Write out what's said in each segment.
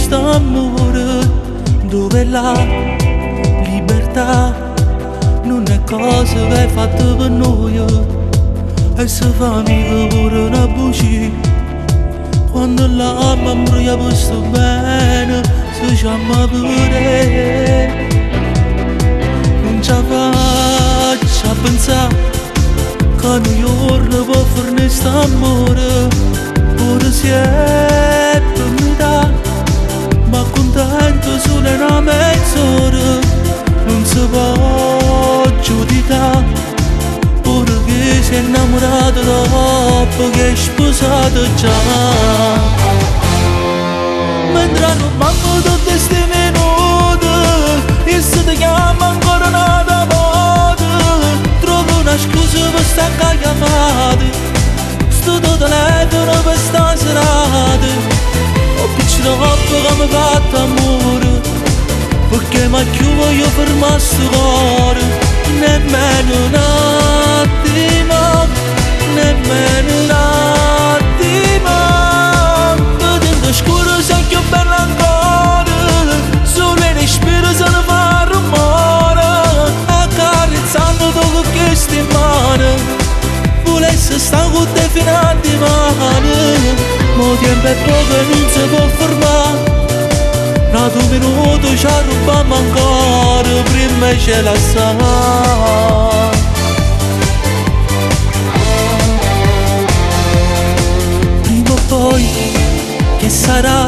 quest'amore, dove la libertà non è cosa che hai fatto per noi, e se fa mica pure una bugia. Quando la mamma ha visto bene, si chiama pure. Non ci faccio a pensare che un giorno può farne st'amore, pure se è per metà, ma contento solo una mezz'ora. Non si può giudicare, pure che si è innamorato dopo che è sposato già. Mentre non manco tutti sti minuti, e se ti chiama ancora una volta, trovo una scusa per staccare chiamate. Sto tuo telefono per sta serata, ho piccolo che mi ha fatto amore, perché ma più voglio fermare sto cuore. Nemmeno un attimo, nemmeno un attimo. Vedendo scuro sei più bella ancora, solo in respiro se ne fa rumore, accarezzando tu con queste mani. Volessi stare con te fino a domani, ma tempo è poco e non si può fermare. Da 2 minuti ci rubiamo ancora, prima ce la sa. Prima o poi, che sarà,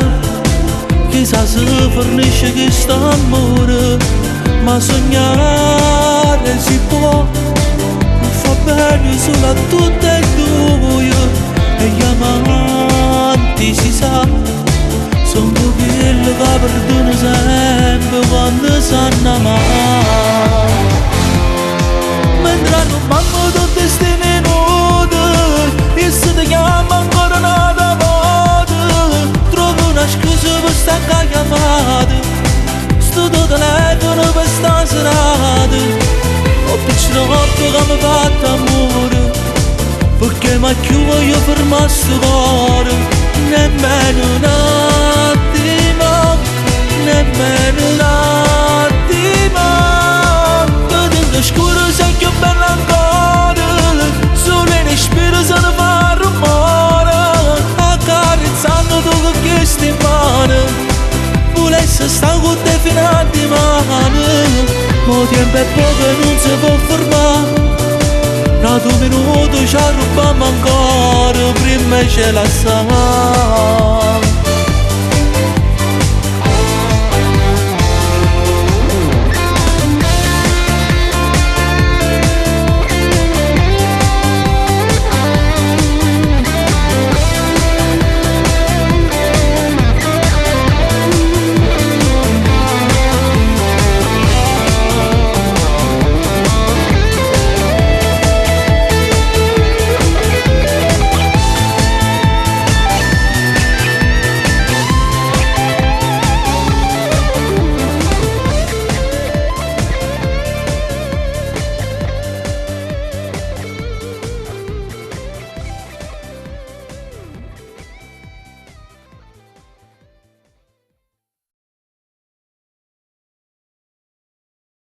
chissà se fornisce questo amore, ma sognare si può, ma fa bene solo a tutte e due, e gli amanti si sa. Sono quelli che perdono sempre quando sanno amare. Mentre non manco tutti sti minuti, e se ti chiama ancora una volta, trovo una scusa per staccare chiamate. Sto tuo telefono per sta serata, ho piccolo che mi ha fatto amore, perché ma più voglio fermare sto cuore. Nemmeno un attimo, nemmeno un attimo. Vedendo scuro sei più bella ancora, solo in respiro se ne fa rumore, accarezzando tu con queste mani. Volessi stare con te fino a domani, ma tempo è poco e non si può fermare. Da 2 minuti ci rubiamo ancora, prima ce la sa.